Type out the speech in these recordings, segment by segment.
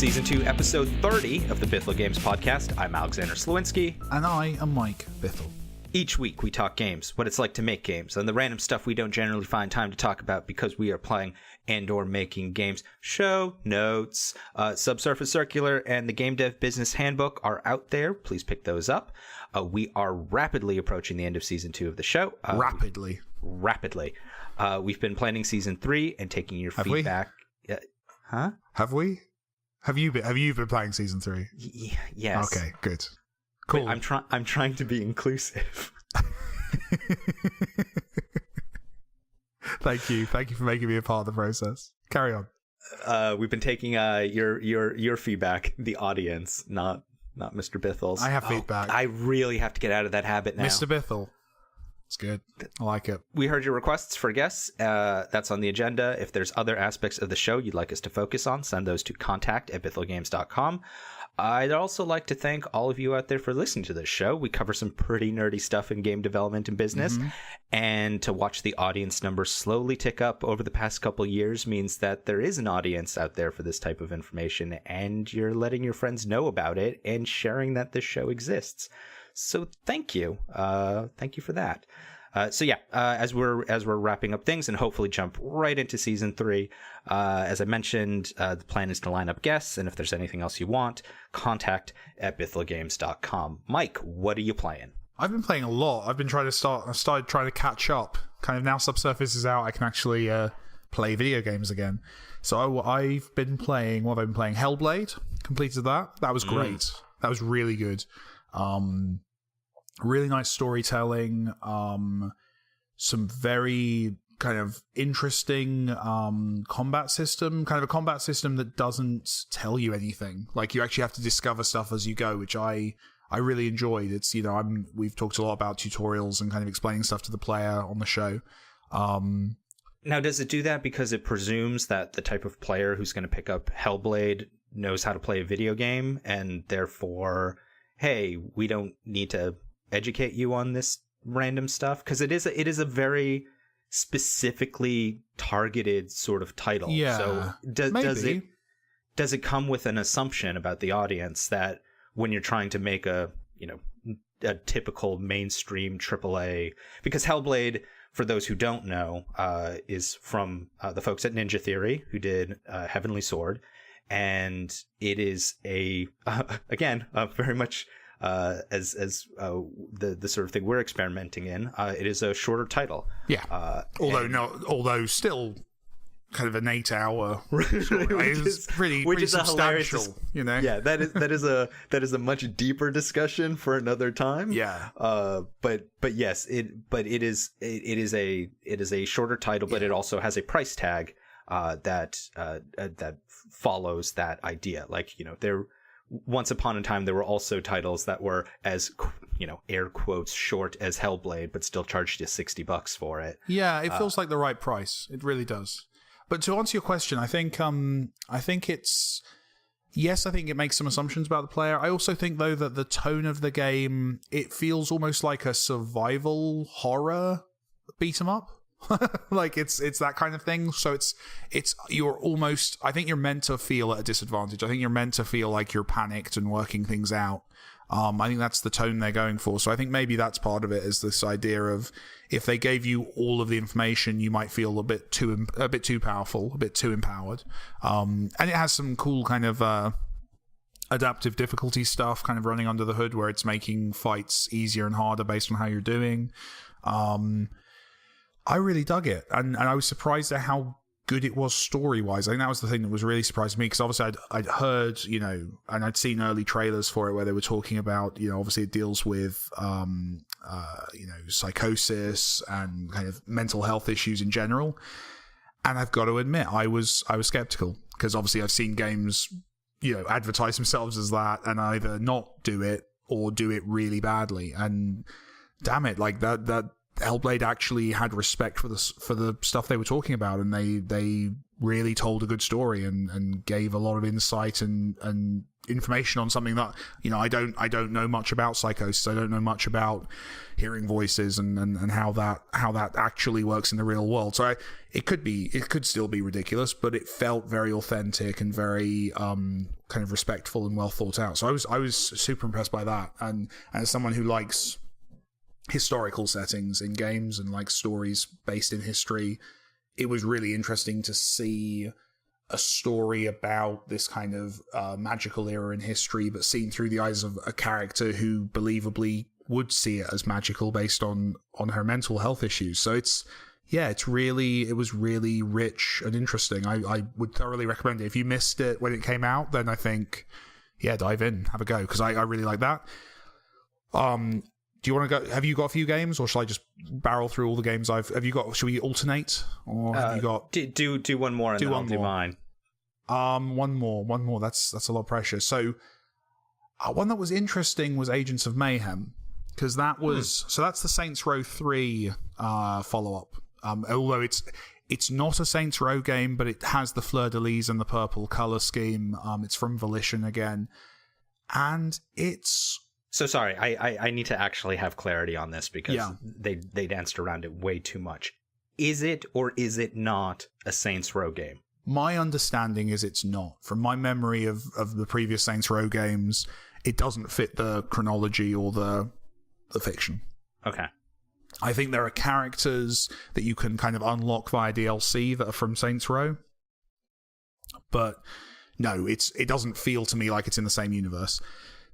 Season 2, Episode 30 of the Bithell Games Podcast. I'm Alexander Slawinski. And I am Mike Bithell. Each week we talk games, what it's like to make games, and the random stuff we don't generally find time to talk about because we are playing and or making games. Show notes, Subsurface Circular, and the Game Dev Business Handbook are out there. Please pick those up. We are rapidly approaching the end of Season 2 of the show. Rapidly. We've been planning Season 3 and taking your feedback. Have we? Have you been playing Season 3? Yes. Okay, good. Cool. Wait, I'm trying to be inclusive. Thank you for making me a part of the process. Carry on. We've been taking your feedback, the audience, not Mr. Bithel's. I have feedback. I really have to get out of that habit now. Mr. Bithell. It's good. I like it. We heard your requests for guests. That's on the agenda. If there's other aspects of the show you'd like us to focus on, send those to contact@bithellgames.com. I'd also like to thank all of you out there for listening to this show. We cover some pretty nerdy stuff in game development and business. Mm-hmm. And to watch the audience numbers slowly tick up over the past couple years means that there is an audience out there for this type of information, and you're letting your friends know about it and sharing that this show exists. So thank you. Thank you for that. As we're wrapping up things and hopefully jump right into Season 3, as I mentioned, the plan is to line up guests, and if there's anything else you want, contact@bithellgames.com. Mike, what are you playing? I've been playing a lot. I've started trying to catch up. Kind of now Subsurface is out, I can actually play video games again. So I've been playing, what have I been playing? Hellblade. Completed that. That was great. That was really good. Really nice storytelling, some very kind of interesting combat system, kind of a combat system that doesn't tell you anything. Like, you actually have to discover stuff as you go, which I really enjoyed. It's, we've talked a lot about tutorials and kind of explaining stuff to the player on the show. Now, does it do that because it presumes that the type of player who's going to pick up Hellblade knows how to play a video game, and therefore, hey, we don't need to educate you on this random stuff? Because it is a very specifically targeted sort of title. Yeah, so does it come with an assumption about the audience that when you're trying to make a typical mainstream AAA, because Hellblade, for those who don't know, is from the folks at Ninja Theory, who did Heavenly Sword, and it is very much as the sort of thing we're experimenting in. It is a shorter title. Yeah. Although still kind of an 8-hour it's pretty substantial, Yeah, that is a much deeper discussion for another time. Yeah. But yes, it is a shorter title, but it also has a price tag that follows that idea. Like, there once upon a time there were also titles that were as air quotes short as Hellblade, but still charged you $60 for it. Yeah, it feels like the right price. It really does. But to answer your question, I think it makes some assumptions about the player. I also think, though, that the tone of the game, it feels almost like a survival horror beat 'em up. Like it's that kind of thing. So you're almost, I think you're meant to feel at a disadvantage. I think you're meant to feel like you're panicked and working things out. I think that's the tone they're going for. So I think maybe that's part of it, is this idea of, if they gave you all of the information, you might feel a bit too powerful, a bit too empowered. And it has some cool kind of adaptive difficulty stuff kind of running under the hood, where it's making fights easier and harder based on how you're doing. I really dug it, and I was surprised at how good it was story-wise. I think that was the thing that was really surprising me, because obviously I'd heard, and I'd seen early trailers for it where they were talking about, obviously it deals with, psychosis and kind of mental health issues in general. And I've got to admit, I was skeptical, because obviously I've seen games, advertise themselves as that and either not do it or do it really badly. And damn it, like that Hellblade actually had respect for the stuff they were talking about, and they really told a good story and gave a lot of insight and information on something that I don't know much about psychosis. I don't know much about hearing voices and how that actually works in the real world. So it could still be ridiculous, but it felt very authentic and very kind kind of respectful and well thought out. So I was super impressed by that. And as someone who likes historical settings in games and like stories based in history, it was really interesting to see a story about this kind of magical era in history, but seen through the eyes of a character who believably would see it as magical based on her mental health issues. So it was really rich and interesting. I would thoroughly recommend it. If you missed it when it came out, then I think, dive in, have a go, because I really like that. Do you want to go? Have you got a few games, or shall I just barrel through all the games have you got? Should we alternate, or have you got? Do one more, and then I'll do mine. One more. That's a lot of pressure. So, one that was interesting was Agents of Mayhem, because that was that's the Saints Row 3 follow up. Although it's not a Saints Row game, but it has the fleur-de-lis and the purple color scheme. It's from Volition again, and it's. So sorry, I need to actually have clarity on this, because they danced around it way too much. Is it or is it not a Saints Row game? My understanding is it's not. From my memory of the previous Saints Row games, it doesn't fit the chronology or the fiction. Okay. I think there are characters that you can kind of unlock via DLC that are from Saints Row. But no, it doesn't feel to me like it's in the same universe.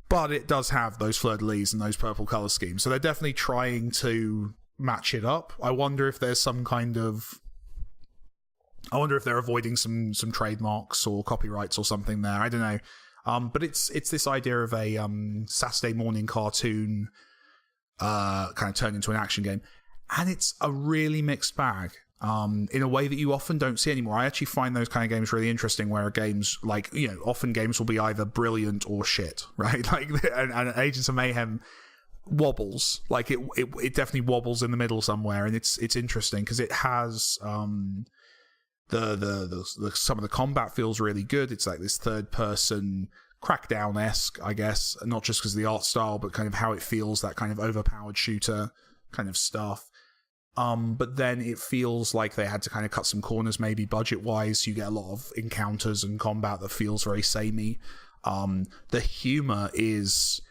But it does have those fleur-de-lis and those purple color schemes. So they're definitely trying to match it up. I wonder if there's some kind of... I wonder if they're avoiding some trademarks or copyrights or something there. I don't know. But it's this idea of a Saturday morning cartoon kind of turned into an action game. And it's a really mixed bag. In a way that you often don't see anymore. I actually find those kind of games really interesting, where games like, often games will be either brilliant or shit, right? Like, and Agents of Mayhem wobbles. Like, it definitely wobbles in the middle somewhere, and it's interesting because it has the some of the combat feels really good. It's like this third person Crackdown-esque, I guess, not just because of the art style, but kind of how it feels, that kind of overpowered shooter kind of stuff. But then it feels like they had to kind of cut some corners, maybe budget-wise. You get a lot of encounters and combat that feels very samey. The humor is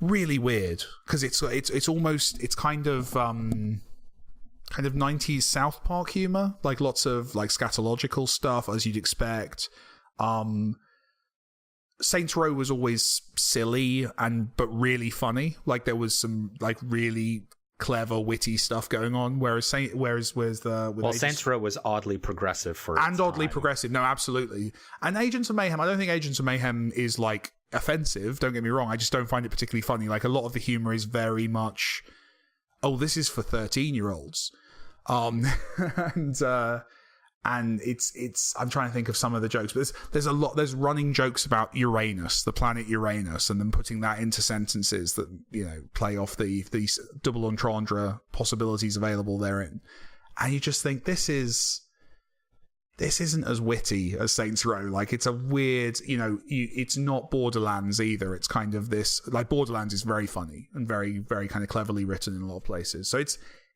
really weird because it's almost kind of 90s South Park humor, like lots of like scatological stuff as you'd expect. Saints Row was always silly but really funny. Like there was some like really clever, witty stuff going on. Saints Row was oddly progressive progressive. No, absolutely. And Agents of Mayhem, I don't think Agents of Mayhem is like offensive. Don't get me wrong. I just don't find it particularly funny. Like a lot of the humor is very much, this is for 13-year-olds. And it's I'm trying to think of some of the jokes, but there's running jokes about Uranus, the planet Uranus, and then putting that into sentences that, play off these double entendre possibilities available therein. And you just think this isn't as witty as Saints Row. Like it's a weird, it's not Borderlands either. It's kind of this, like Borderlands is very funny and very, very kind of cleverly written in a lot of places. So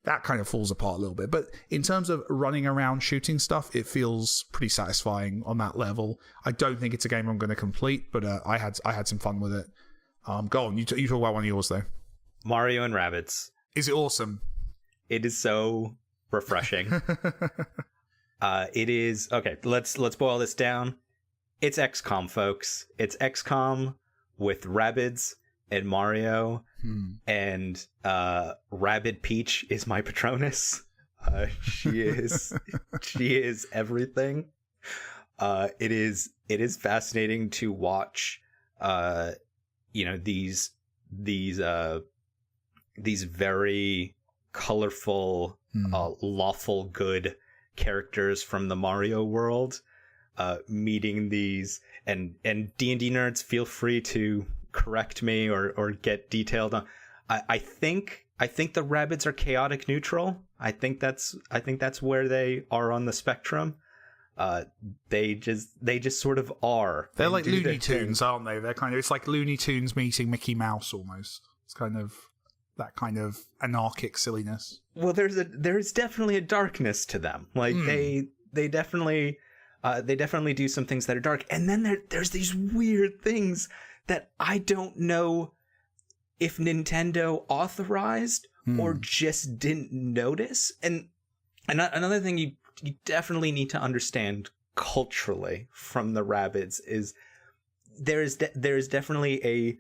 that kind of falls apart a little bit. But in terms of running around shooting stuff, it feels pretty satisfying on that level. I don't think it's a game I'm going to complete, but I had some fun with it. Go on, you talk about one of yours though. Mario and Rabbids. Is it awesome? It is so refreshing. It is okay. Let's boil this down. It's XCOM, folks. It's XCOM with Rabbids and Mario, and Rabbid Peach is my Patronus. She is everything. It is fascinating to watch. These very colorful, lawful good characters from the Mario world, meeting these, and D&D nerds, feel free to correct me or get detailed on. I think the Rabbids are chaotic neutral. I think that's where they are on the spectrum. They just sort of are. They're like Looney Tunes, aren't they? It's like Looney Tunes meeting Mickey Mouse almost. It's kind of that kind of anarchic silliness. Well, there's definitely a darkness to them. Like they definitely They definitely do some things that are dark. And then there's these weird things that I don't know if Nintendo authorized or just didn't notice. And another thing you definitely need to understand culturally from the Rabbids is there is definitely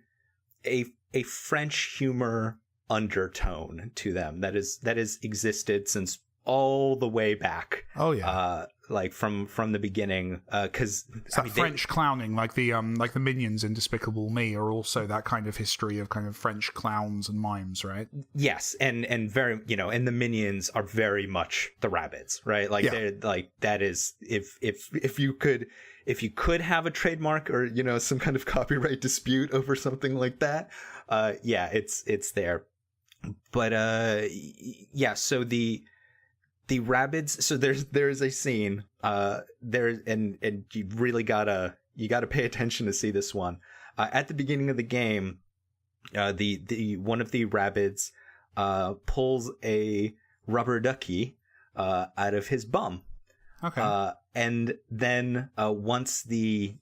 a French humor undertone to them that has existed since all the way back. Oh yeah. Like from the beginning, because French clowning, like the minions in Despicable Me, are also that kind of history of kind of French clowns and mimes, right? Yes, and very, and the minions are very much the Rabbids, right? Like they're like, that is, if you could have a trademark or some kind of copyright dispute over something like that, it's there. But so the Rabbids, so there's a scene there, and you really gotta pay attention to see this one. At the beginning of the game, the one of the Rabbids pulls a rubber ducky out of his bum. Okay. And then once the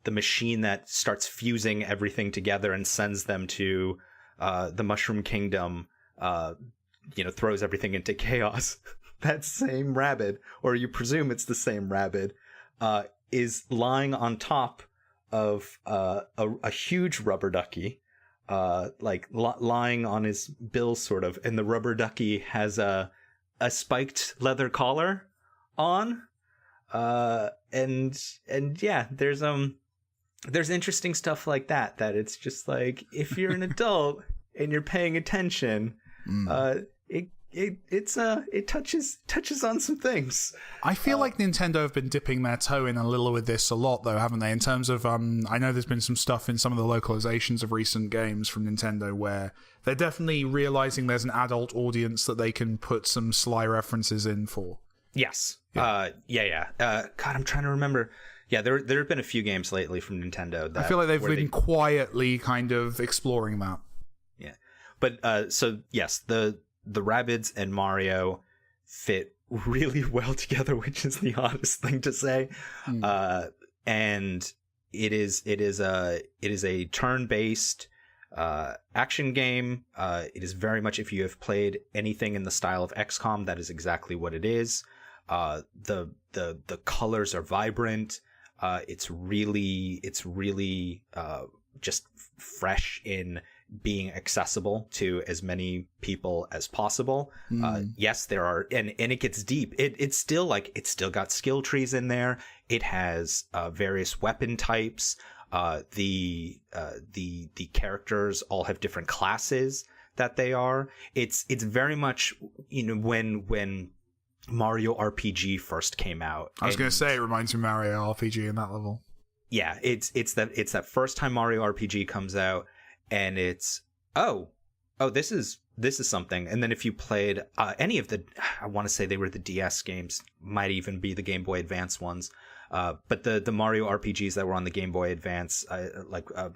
machine that starts fusing everything together and sends them to the Mushroom Kingdom, throws everything into chaos. That same Rabbid, or you presume it's the same Rabbid, is lying on top of a huge rubber ducky, lying on his bill, sort of, and the rubber ducky has a spiked leather collar on, and there's interesting stuff like that it's just like, if you're an adult and you're paying attention, it touches on some things. I feel like Nintendo have been dipping their toe in a little with this a lot, though, haven't they? In terms of, I know there's been some stuff in some of the localizations of recent games from Nintendo where they're definitely realizing there's an adult audience that they can put some sly references in for. Yes. God, I'm trying to remember. Yeah, there have been a few games lately from Nintendo that I feel like they've been quietly kind of exploring that. Yeah. But so yes, the Rabbids and Mario fit really well together, which is the oddest thing to say. And it is a turn-based action game. It is very much, if you have played anything in the style of XCOM, that is exactly what it is. The colors are vibrant. It's really just fresh in being accessible to as many people as possible. Yes, there are, and it gets deep. It's still got skill trees in there. It has various weapon types. The characters all have different classes that they are. It's very much, when Mario RPG first came out. I was going to say, it reminds me of Mario RPG in that level. Yeah, it's that first time Mario RPG comes out, and it's this is something. And then if you played any of the, I want to say they were the DS games, might even be the Game Boy Advance ones, but the Mario RPGs that were on the Game Boy Advance, what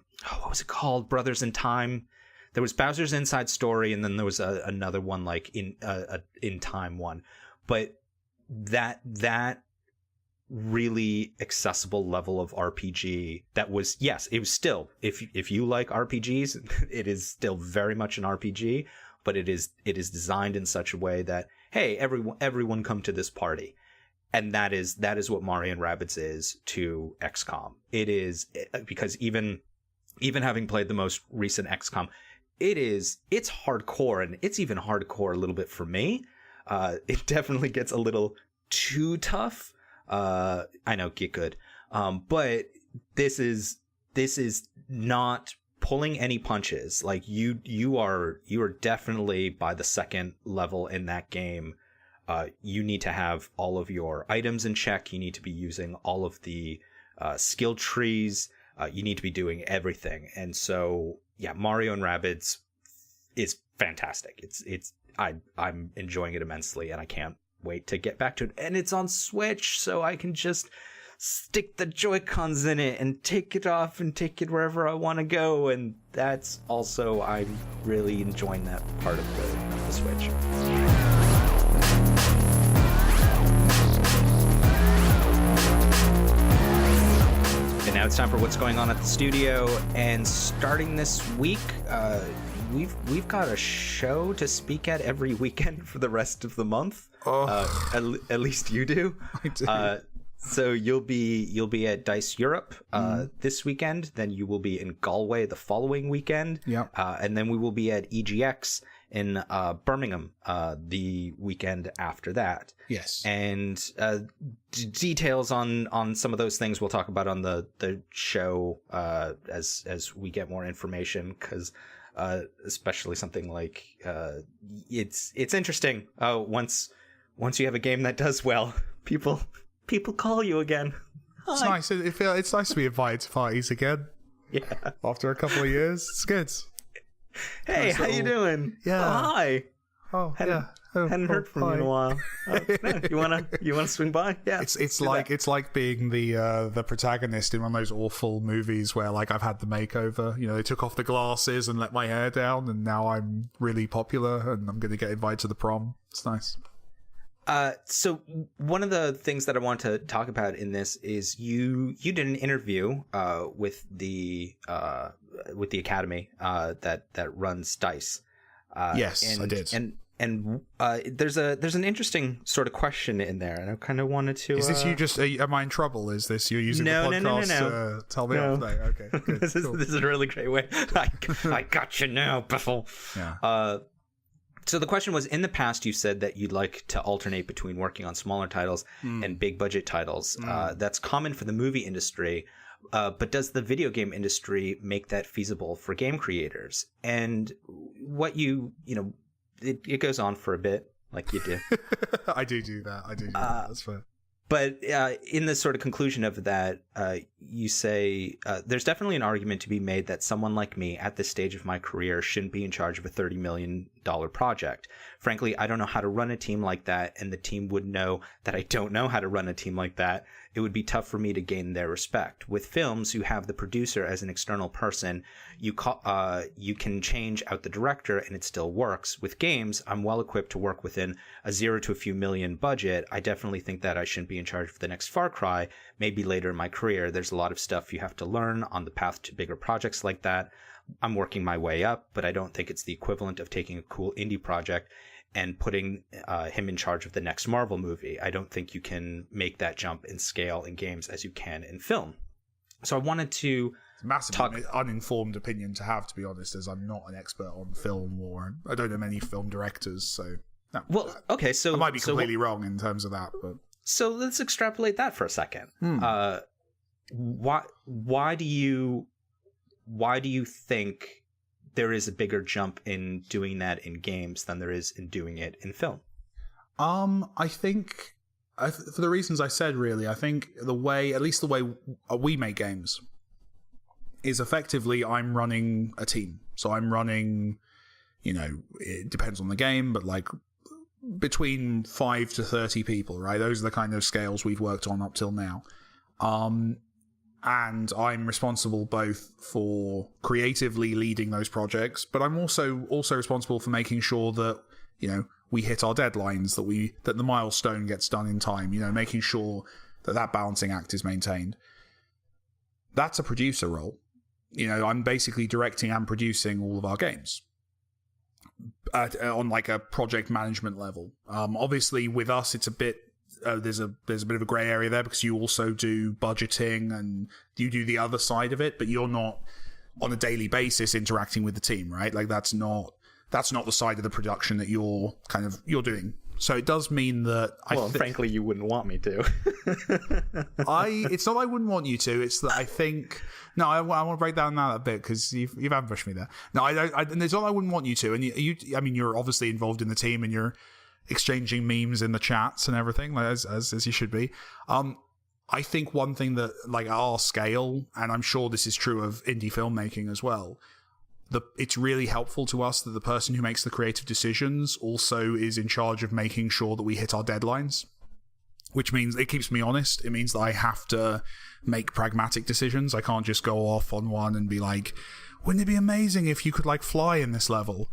was it called? Brothers in Time. There was Bowser's Inside Story, and then there was another one like in Time one. But that really accessible level of RPG that was, yes, it was still, if you like RPGs, it is still very much an RPG, but it is designed in such a way that, hey, everyone come to this party. And that is what Mario and Rabbids is to XCOM. It is, because even having played the most recent XCOM, it's hardcore, and it's even hardcore a little bit for me. It definitely gets a little too tough. I know, get good. But this is not pulling any punches. Like you are definitely, by the second level in that game, you need to have all of your items in check. You need to be using all of the skill trees. You need to be doing everything. And so, yeah, Mario and Rabbids is fantastic. I'm enjoying it immensely, and I can't wait to get back to it. And it's on Switch, so I can just stick the Joy-Cons in it and take it off and take it wherever I want to go. And that's also, I'm really enjoying that part of the Switch. now it's time for what's going on at the studio. And starting this week, we've got a show to speak at every weekend for the rest of the month. At least you do. I do. So you'll be at DICE Europe this weekend. Then you will be in Galway the following weekend. Yep. And then we will be at EGX in Birmingham the weekend after that. Yes. And details on some of those things we'll talk about on the show as we get more information, because especially something like it's interesting. Once you have a game that does well, people call you again. It's nice. It's nice to be invited to parties again. Yeah. After a couple of years, it's good. Hey, nice how you doing? Yeah. Oh, hi. Oh, hadn't heard from you in a while. You wanna swing by? Yeah. It's like being the protagonist in one of those awful movies where, like, I've had the makeover. You know, they took off the glasses and let my hair down, and now I'm really popular and I'm going to get invited to the prom. It's nice. So one of the things that I want to talk about in this is you did an interview with the Academy that runs DICE. Yes, I did. And there's an interesting sort of question in there, and I kind of wanted to. Is this you just? Am I in trouble? Is this you using the podcast to tell me off? Okay, good. This is a really great way. I got you now, Bithell. Yeah. So the question was, in the past, you said that you'd like to alternate between working on smaller titles and big budget titles. That's common for the movie industry, but does the video game industry make that feasible for game creators? And what it goes on for a bit, like you do. I do that. That's fair. But in the sort of conclusion of that, you say, there's definitely an argument to be made that someone like me at this stage of my career shouldn't be in charge of a $30 million project. Frankly, I don't know how to run a team like that, and the team would know that I don't know how to run a team like that. It would be tough for me to gain their respect. With films, you have the producer as an external person. You can change out the director and it still works. With games, I'm well equipped to work within a $0 to a few million budget. I definitely think that I shouldn't be in charge of the next Far Cry. Maybe later in my career, there's a lot of stuff you have to learn on the path to bigger projects like that. I'm working my way up, but I don't think it's the equivalent of taking a cool indie project and putting him in charge of the next Marvel movie. I don't think you can make that jump in scale in games as you can in film. So I wanted to massively uninformed opinion to have, to be honest, as I'm not an expert on film, or I don't know many film directors, so no. Well, okay, so I might be completely wrong in terms of that, but so let's extrapolate that for a second. Why do you think there is a bigger jump in doing that in games than there is in doing it in film? I think for the reasons I said, really, I think the way we make games is effectively I'm running a team. So I'm running, it depends on the game, but like between 5 to 30 people, right? Those are the kind of scales we've worked on up till now. And I'm responsible both for creatively leading those projects, but I'm also responsible for making sure that, we hit our deadlines, that the milestone gets done in time, making sure that balancing act is maintained. That's a producer role. I'm basically directing and producing all of our games on like a project management level. Obviously with us, it's a bit, there's a bit of a grey area there, because you also do budgeting and you do the other side of it, but you're not on a daily basis interacting with the team, right? Like that's not the side of the production that you're doing. So it does mean that frankly, you wouldn't want me to. It's not that I wouldn't want you to. It's that I think I want to break down that a bit, because you've ambushed me there. No, I don't. It's not that I wouldn't want you to. And you're obviously involved in the team, and you're exchanging memes in the chats and everything, as you should be. I think one thing that, like, our scale, and I'm sure this is true of indie filmmaking as well, it's really helpful to us that the person who makes the creative decisions also is in charge of making sure that we hit our deadlines, which means it keeps me honest. It means that I have to make pragmatic decisions. I can't just go off on one and be like, wouldn't it be amazing if you could like fly in this level?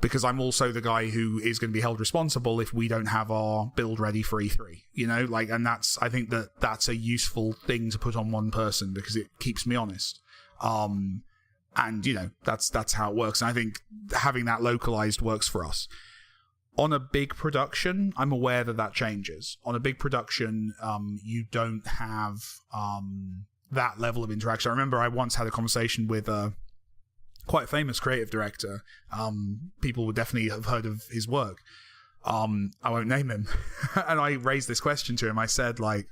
because I'm also the guy who is going to be held responsible if we don't have our build ready for E3, you know, like, and I think that's a useful thing to put on one person because it keeps me honest. And, you know, that's how it works. And I think having that localized works for us. On a big production, I'm aware that changes. On a big production, you don't have that level of interaction. I remember I once had a conversation with quite a famous creative director. People would definitely have heard of his work. I won't name him. And I raised this question to him. I said, like,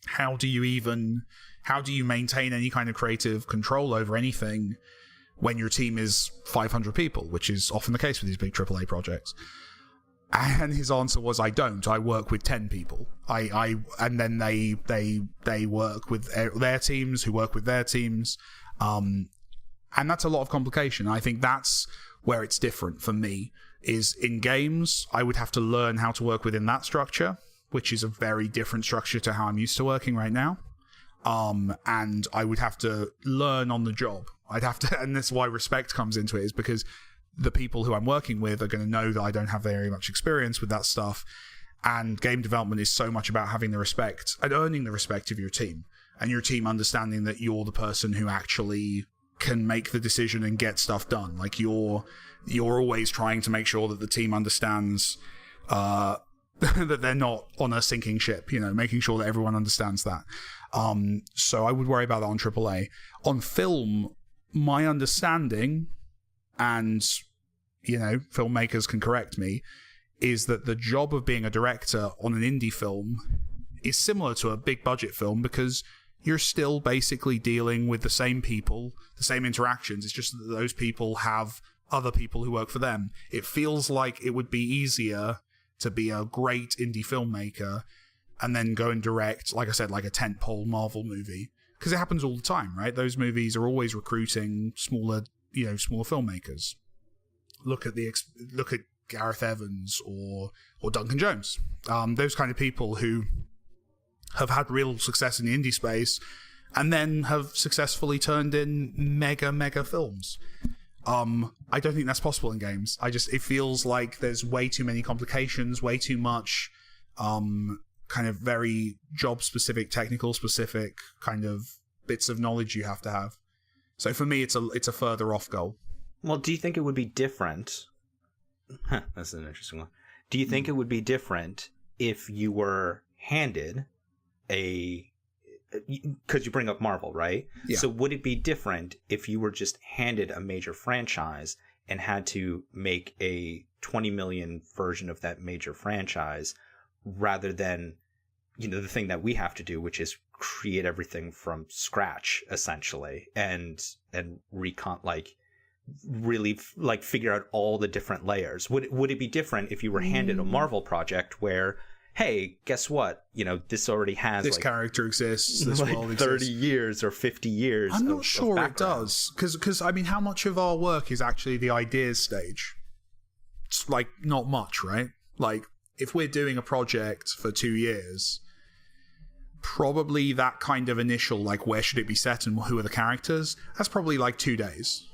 how do you maintain any kind of creative control over anything when your team is 500 people, which is often the case with these big AAA projects? And his answer was, I don't. I work with 10 people. And then they work with their teams, who work with their teams. And that's a lot of complication. I think that's where it's different for me, is in games, I would have to learn how to work within that structure, which is a very different structure to how I'm used to working right now. And I would have to learn on the job. I'd have to, and that's why respect comes into it, is because the people who I'm working with are going to know that I don't have very much experience with that stuff. And game development is so much about having the respect and earning the respect of your team, and your team understanding that you're the person who actually can make the decision and get stuff done. Like, you're always trying to make sure that the team understands that they're not on a sinking ship, you know, making sure that everyone understands that. So I would worry about that on AAA. On film, my understanding, and, you know, filmmakers can correct me, is that the job of being a director on an indie film is similar to a big budget film, because you're still basically dealing with the same people, the same interactions. It's just that those people have other people who work for them. It feels like it would be easier to be a great indie filmmaker and then go and direct, like I said, like a tentpole Marvel movie, because it happens all the time, right? Those movies are always recruiting smaller filmmakers. Look at Gareth Evans or Duncan Jones. Those kind of people who have had real success in the indie space and then have successfully turned in mega films. I don't think that's possible in games. It feels like there's way too many complications, way too much kind of very job specific, technical specific kind of bits of knowledge you have to have. So for me, it's a further off goal. Well, do you think it would be different? That's an interesting one. Do you think it would be different if you were handed because you bring up Marvel, right? Yeah. So would it be different if you were just handed a major franchise and had to make a 20 million version of that major franchise, rather than, you know, the thing that we have to do, which is create everything from scratch, essentially, and really figure out all the different layers? Would it be different if you were handed a Marvel project where, hey, guess what? You know, this already has this character exists, this world exists. 30 years or 50 years. I'm not sure it does, because I mean, how much of our work is actually the ideas stage? It's like not much, right? Like, if we're doing a project for 2 years, probably that kind of initial, like, where should it be set and who are the characters, that's probably like 2 days.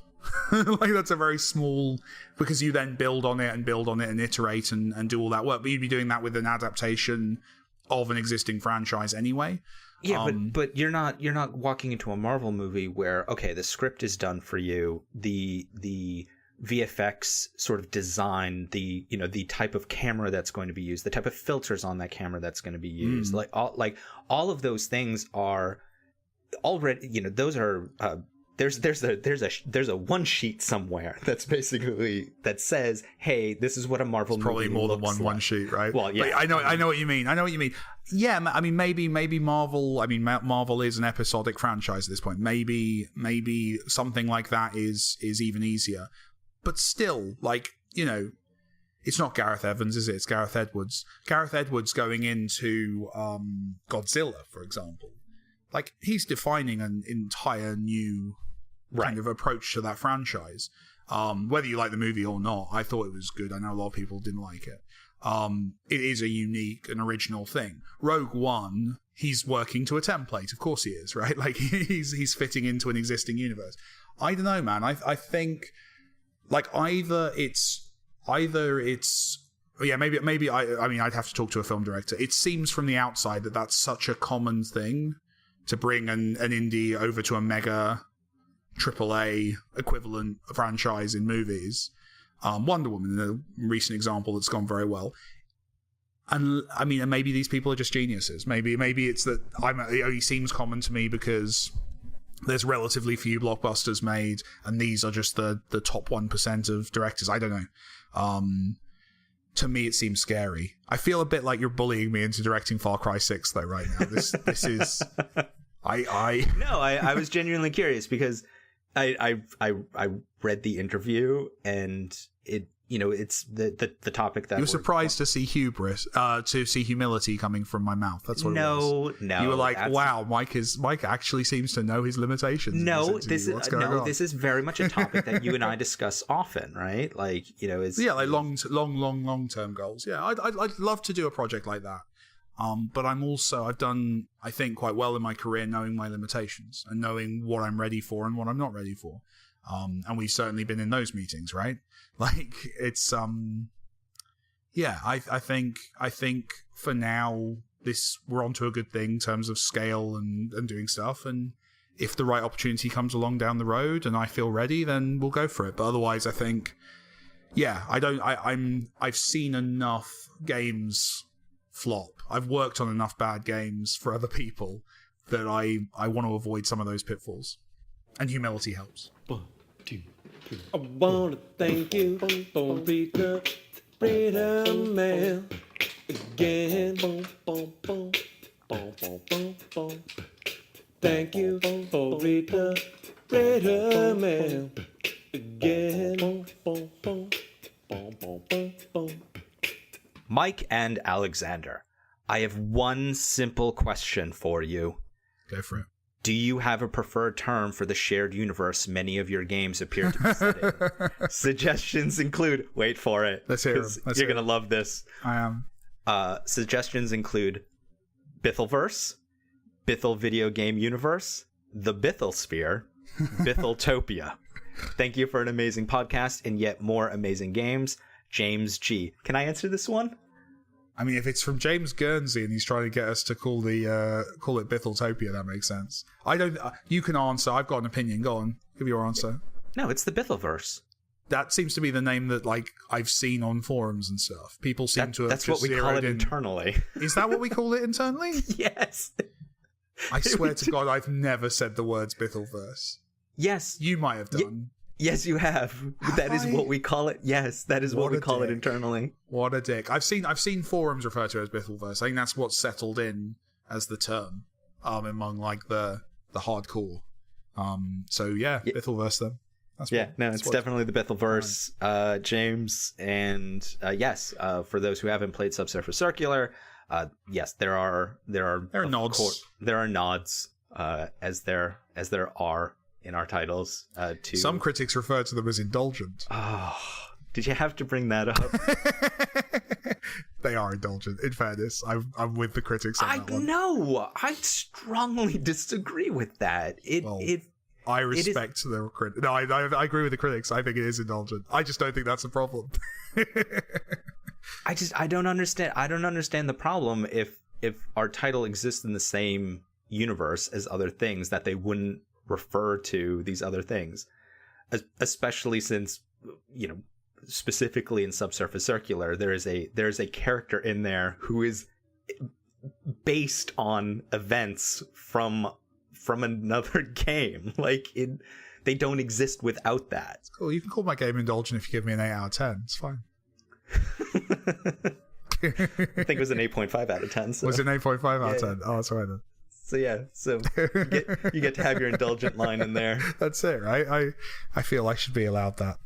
Like, that's a very small, because you then build on it and iterate and do all that work, but you'd be doing that with an adaptation of an existing franchise anyway. Yeah, but you're not walking into a Marvel movie where, okay, the script is done for you, the VFX sort of design, the type of camera that's going to be used, the type of filters on that camera that's going to be used, like all of those things are already, you know, those are there's a one sheet somewhere that's basically that says, hey, this is what a Marvel movie probably more than looks one like. sheet, right? Well, yeah, but I know what you mean. Yeah, I mean, maybe Marvel. I mean, Marvel is an episodic franchise at this point. Maybe something like that is even easier. But still, like, you know, it's not Gareth Evans, is it? It's Gareth Edwards. Gareth Edwards going into Godzilla, for example. Like, he's defining an entire new kind of approach to that franchise. Whether you like the movie or not, I thought it was good. I know a lot of people didn't like it. It is a unique and original thing. Rogue One, he's working to a template. Of course he is, right? Like, he's fitting into an existing universe. I don't know, man. I think, like either it's maybe I mean I'd have to talk to a film director. It seems from the outside that that's such a common thing to bring an indie over to a mega AAA equivalent franchise in movies. Wonder Woman, a recent example that's gone very well. And I mean, and maybe these people are just geniuses. Maybe it's that it only seems common to me because there's relatively few blockbusters made, and these are just the top 1% of directors. I don't know. To me, it seems scary. I feel a bit like you're bullying me into directing Far Cry 6, though. Right now, this is. I was genuinely curious because I read the interview, and it's the topic that you were surprised to see hubris, to see humility coming from my mouth. That's what it was. No, you were like, wow, Mike actually seems to know his limitations. No, this is very much a topic that you and I discuss often, right? Like, it's like long term goals. Yeah, I'd love to do a project like that. But I've done, I think, quite well in my career knowing my limitations and knowing what I'm ready for and what I'm not ready for. And we've certainly been in those meetings, right? Like, it's, I think for now, we're onto a good thing in terms of scale and doing stuff. And if the right opportunity comes along down the road and I feel ready, then we'll go for it. But otherwise, I think, I've seen enough games flop. I've worked on enough bad games for other people that I want to avoid some of those pitfalls. And humility helps. 1, 2, 3. I want to thank you for reading the Freedom Mail again. Thank you for reading the Freedom Mail again. Mike and Alexander, I have one simple question for you. Go for it. Do you have a preferred term for the shared universe many of your games appear to be set in? Suggestions include... Wait for it. Let's hear them. You're going to love this. I am. Suggestions include Bithellverse, Bithell Video Game Universe, the Bithell Sphere, Bithelltopia. Thank you for an amazing podcast and yet more amazing games. James G. Can I answer this one? I mean, if it's from James Guernsey and he's trying to get us to call it Bithelltopia, that makes sense. You can answer. I've got an opinion. Go on. Give your answer. No, it's the Bithellverse. That seems to be the name that, like, I've seen on forums and stuff. People seem to have That's what we call it internally. Is that what we call it internally? Yes. I swear to God, I've never said the words Bithellverse. Yes. You might have done. Yes, you have. That is what we call it. Yes, that is what we call it internally. What a dick. I've seen forums refer to it as Bithellverse. I think that's what's settled in as the term among, like, the hardcore. So yeah, Bithellverse then. It's definitely the Bithellverse, James. And yes, for those who haven't played Subsurface Circular, yes, there are nods. There are nods, as there are in our titles. To some critics refer to them as indulgent. Oh, did you have to bring that up? They are indulgent. In fairness, I'm with the critics on that one. No, I strongly disagree with that. I respect the critics. No, I agree with the critics. I think it is indulgent. I just don't think that's a problem. I don't understand. I don't understand the problem if our title exists in the same universe as other things, that they wouldn't refer to these other things, especially since, specifically in Subsurface Circular, there is a character in there who is based on events from another game. Like, they don't exist without that. It's cool. You can call my game indulgent if you give me an 8 out of 10. It's fine. I think it was an 8.5 out of 10. So. Was it an 8.5 out of 10? Oh, that's right then. So yeah, you get to have your indulgent line in there. That's it, right? I feel I should be allowed that.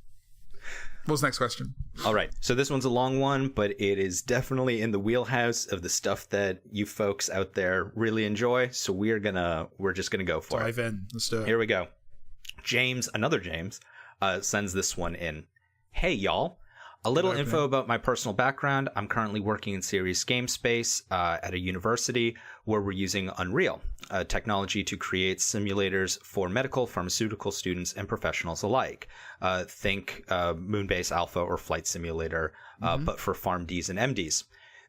What's the next question? All right, so this one's a long one, but it is definitely in the wheelhouse of the stuff that you folks out there really enjoy. So we're just gonna go for it. Dive in. Let's do it. Here we go. James, another James, sends this one in. Hey y'all. A little info about my personal background. I'm currently working in serious game space at a university where we're using Unreal, technology to create simulators for medical, pharmaceutical students, and professionals alike. Think Moonbase Alpha or Flight Simulator, but for PharmDs and MDs.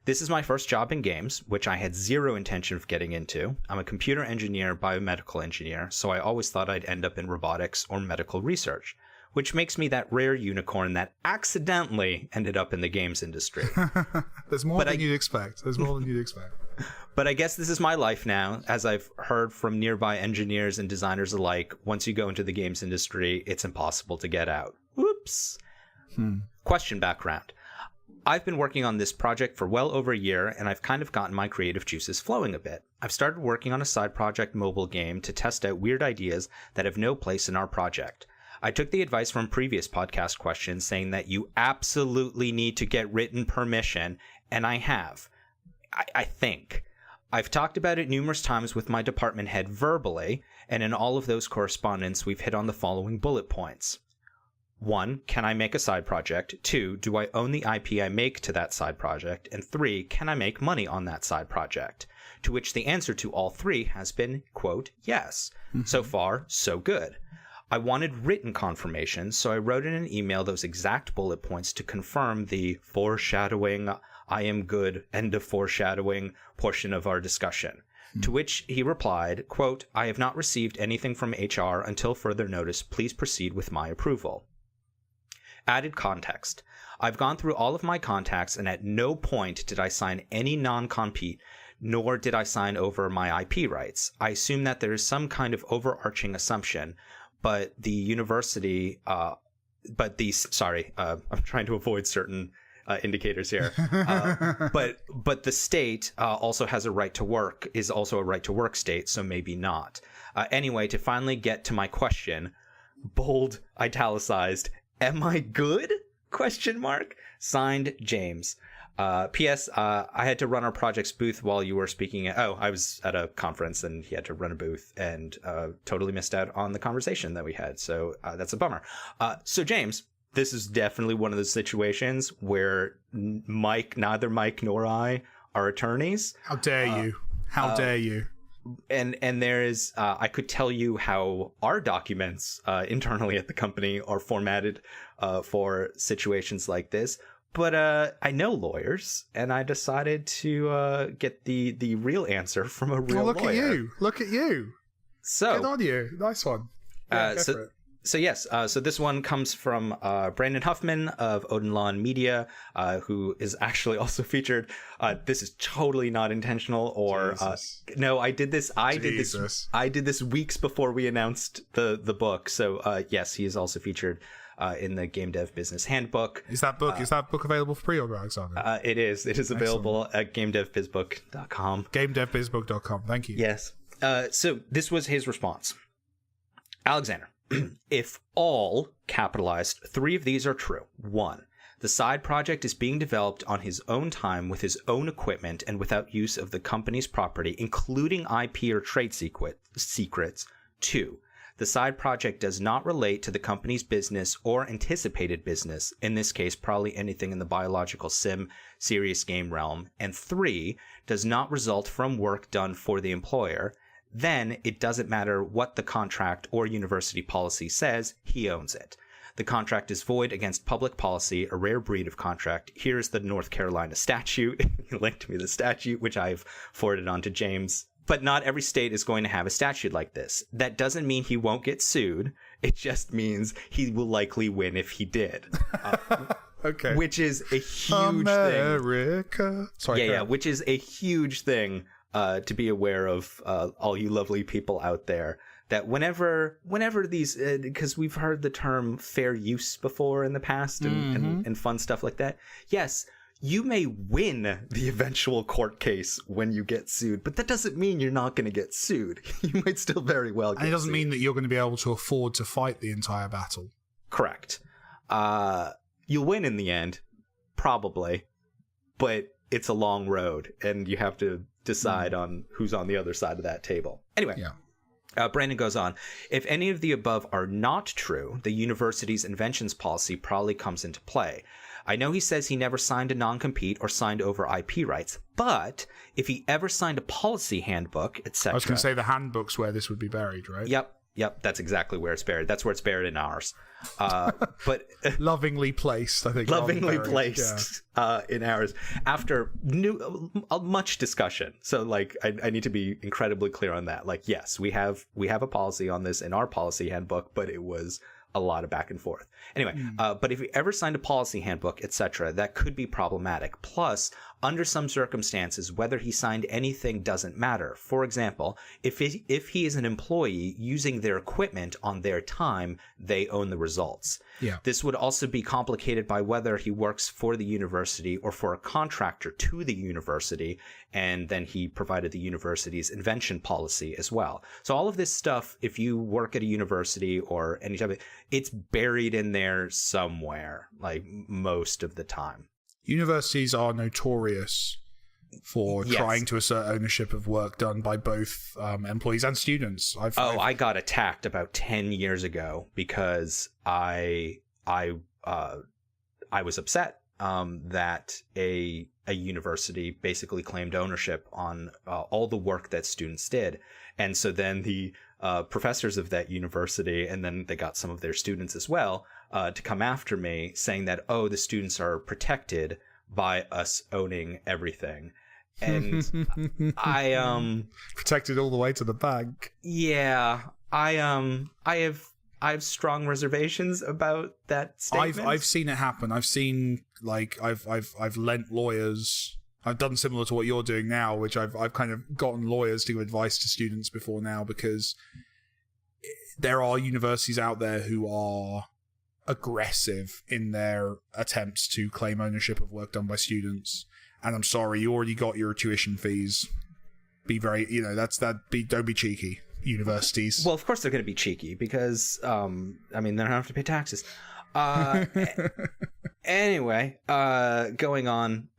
This is my first job in games, which I had zero intention of getting into. I'm a computer engineer, biomedical engineer, so I always thought I'd end up in robotics or medical research, which makes me that rare unicorn that accidentally ended up in the games industry. There's more than you'd expect. But I guess this is my life now. As I've heard from nearby engineers and designers alike, once you go into the games industry, it's impossible to get out. Whoops. Question background. I've been working on this project for well over a year, and I've kind of gotten my creative juices flowing a bit. I've started working on a side project mobile game to test out weird ideas that have no place in our project. I took the advice from previous podcast questions saying that you absolutely need to get written permission, and I have. I think. I've talked about it numerous times with my department head verbally, and in all of those correspondence, we've hit on the following bullet points. 1, can I make a side project? 2, do I own the IP I make to that side project? And 3, can I make money on that side project? To which the answer to all 3 has been, quote, yes. So far, so good. I wanted written confirmation, so I wrote in an email those exact bullet points to confirm the foreshadowing, I am good, end of foreshadowing portion of our discussion. To which he replied, quote, I have not received anything from HR until further notice. Please proceed with my approval. Added context. I've gone through all of my contacts, and at no point did I sign any non-compete, nor did I sign over my IP rights. I assume that there is some kind of overarching assumption, but the university, I'm trying to avoid certain indicators here. But the state also has a right to work, is also a right to work state, so maybe not. Anyway, to finally get to my question, bold, italicized, am I good? Question mark. Signed, James. P.S. I had to run our project's booth while you were speaking. I was at a conference and he had to run a booth and totally missed out on the conversation that we had. So that's a bummer. So James, this is definitely one of those situations where neither Mike nor I are attorneys. How dare you? How dare you? And there is, I could tell you how our documents internally at the company are formatted for situations like this. But I know lawyers, and I decided to get the real answer from a real lawyer. Look at you. Look at you. So, good on you. Nice one. Yeah, go for it. So yes, so this one comes from Brandon Huffman of Odin Lawn Media, who is actually also featured. This is totally not intentional, or no, I did this. I did this weeks before we announced the book. So yes, he is also featured in the Game Dev Business Handbook. Is that book available for pre-order, Alexander? It is. It is available at GameDevBizBook.com. GameDevBizBook.com. Thank you. Yes. So this was his response. Alexander. If all, capitalized, 3 of these are true. 1, the side project is being developed on his own time with his own equipment and without use of the company's property, including IP or trade secrets. 2, the side project does not relate to the company's business or anticipated business, in this case probably anything in the biological sim serious game realm. And 3, does not result from work done for the employer. Then it doesn't matter what the contract or university policy says, he owns it. The contract is void against public policy, a rare breed of contract. Here's the North Carolina statute. He linked me the statute, which I've forwarded on to James. But not every state is going to have a statute like this. That doesn't mean he won't get sued. It just means he will likely win if he did. Okay. Which is a huge thing. Sorry. Which is a huge thing. To be aware of all you lovely people out there, that whenever these, because we've heard the term fair use before in the past and fun stuff like that. Yes, you may win the eventual court case when you get sued, but that doesn't mean you're not going to get sued. You might still very well get sued. And it doesn't mean that you're going to be able to afford to fight the entire battle. Correct. You'll win in the end, probably, but it's a long road, and you have to decide on who's on the other side of that table. Anyway, Brandon goes on. If any of the above are not true, the university's inventions policy probably comes into play. I know he says he never signed a non-compete or signed over IP rights, but if he ever signed a policy handbook, etc. I was going to say the handbook's where this would be buried, right? Yep, that's exactly where it's buried. That's where it's buried in ours. But lovingly placed, I think. Lovingly placed in ours after much discussion. So, like, I need to be incredibly clear on that. Like, yes, we have a policy on this in our policy handbook, but it was a lot of back and forth. Anyway, but if you ever signed a policy handbook, etc., that could be problematic. Plus, under some circumstances, whether he signed anything doesn't matter. For example, if he is an employee using their equipment on their time, they own the results. Yeah. This would also be complicated by whether he works for the university or for a contractor to the university, and then he provided the university's invention policy as well. So all of this stuff, if you work at a university or any type of, it's buried in there somewhere, like most of the time. Universities are notorious for trying to assert ownership of work done by both employees and students. I got attacked about 10 years ago because I was upset that a university basically claimed ownership on all the work that students did. And so then the professors of that university, and then they got some of their students as well, to come after me saying that, oh, the students are protected by us owning everything. And I protected all the way to the bank. Yeah, I have strong reservations about that statement. I've seen it happen. I've seen, like, I've lent lawyers. I've done similar to what you're doing now, which I've kind of gotten lawyers to give advice to students before now, because there are universities out there who are aggressive in their attempts to claim ownership of work done by students. And I'm sorry, you already got your tuition fees. Be very, don't be cheeky, universities. Well, of course they're going to be cheeky because, they don't have to pay taxes. Anyway, going on.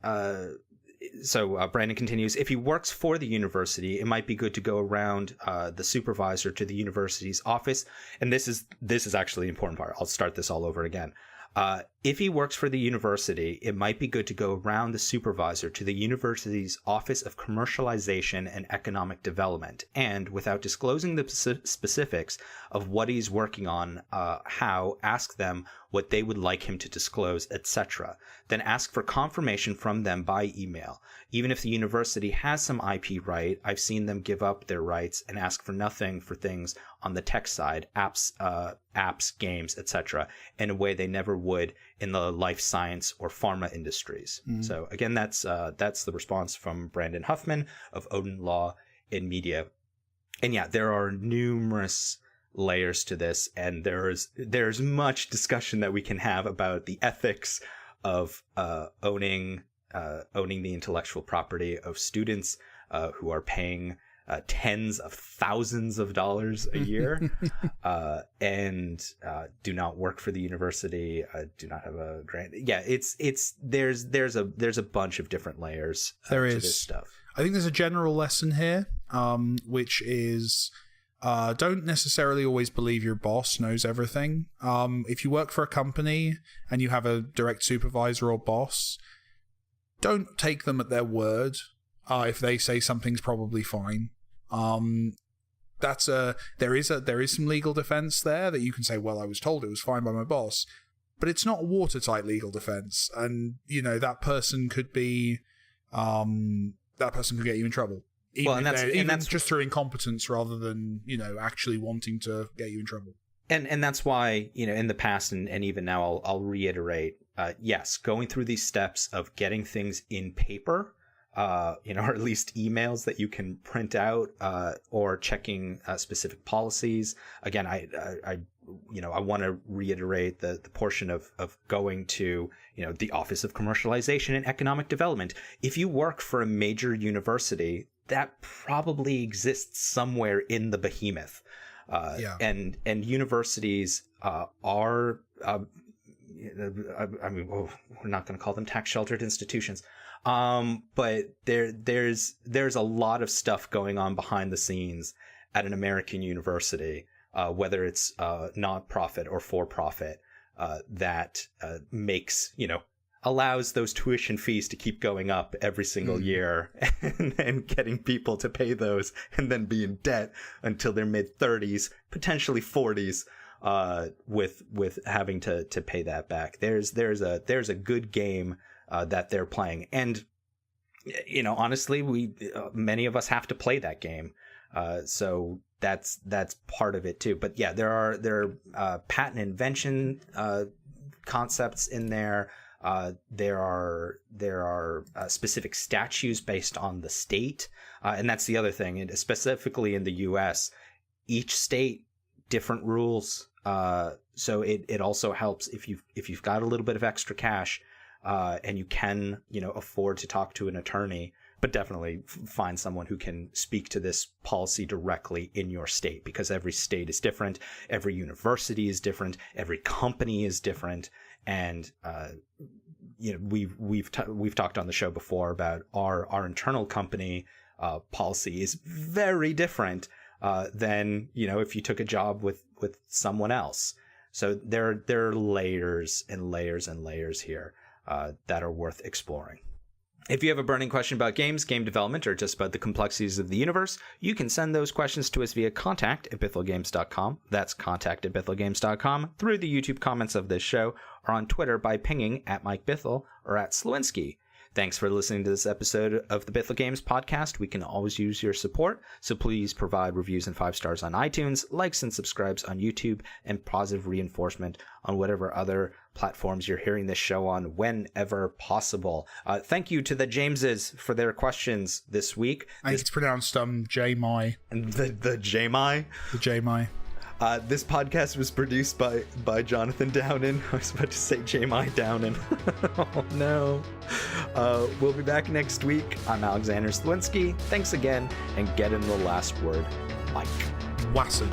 So Brandon continues, if he works for the university, it might be good to go around the supervisor to the university's office. And this is actually the important part. I'll start this all over again. If he works for the university, it might be good to go around the supervisor to the university's Office of Commercialization and Economic Development, and without disclosing the specifics of what he's working on, ask them what they would like him to disclose, etc. Then ask for confirmation from them by email. Even if the university has some IP right, I've seen them give up their rights and ask for nothing for things on the tech side, apps, games, etc., in a way they never would in the life science or pharma industries. So again, that's the response from Brandon Huffman of Odin Law in Media. And yeah, there are numerous layers to this, and there's much discussion that we can have about the ethics of owning the intellectual property of students who are paying tens of thousands of dollars a year and do not work for the university, do not have a grant. Yeah, there's a bunch of different layers to this stuff. I think there's a general lesson here, which is don't necessarily always believe your boss knows everything. If you work for a company and you have a direct supervisor or boss, don't take them at their word. If they say something's probably fine, there is some legal defense there that you can say, well, I was told it was fine by my boss, but it's not a watertight legal defense, and that person could be that person could get you in trouble. Even that's just through incompetence rather than actually wanting to get you in trouble. And that's why in the past and even now I'll reiterate, yes, going through these steps of getting things in paper, or at least emails that you can print out, or checking specific policies. Again, I want to reiterate the portion of going to the Office of Commercialization and Economic Development. If you work for a major university, that probably exists somewhere in the behemoth. And universities are we're not going to call them tax sheltered institutions. But there's a lot of stuff going on behind the scenes at an American university, whether it's not-profit or for-profit, that makes, allows those tuition fees to keep going up every single year and getting people to pay those and then be in debt until their mid-30s, potentially 40s, with having to pay that back. There's a good game that they're playing, and honestly, many of us have to play that game, so that's part of it too. But yeah, there are patent invention concepts in there. There are specific statutes based on the state, and that's the other thing. And specifically in the U.S., each state different rules. So it also helps if you've got a little bit of extra cash, and you can afford to talk to an attorney, but definitely find someone who can speak to this policy directly in your state, because every state is different, every university is different, every company is different. And we've talked on the show before about our internal company policy is very different than if you took a job with someone else. So there are layers and layers and layers here that are worth exploring. If you have a burning question about games, game development, or just about the complexities of the universe, you can send those questions to us via contact@bithellgames.com. That's contact@bithellgames.com, through the YouTube comments of this show, or on Twitter by pinging @MikeBithell or @Slewinski. Thanks for listening to this episode of the Bithell Games Podcast. We can always use your support, so please provide reviews and 5 stars on iTunes, likes and subscribes on YouTube, and positive reinforcement on whatever other platforms you're hearing this show on whenever possible. Thank you to the Jameses for their questions this week. I think it's pronounced J-My. The J-My? The J-My. This podcast was produced by Jonathan Downen. I was about to say J-My Downen. Oh no. We'll be back next week. I'm Alexander Slewinski. Thanks again, and get in the last word, Mike. Wassad.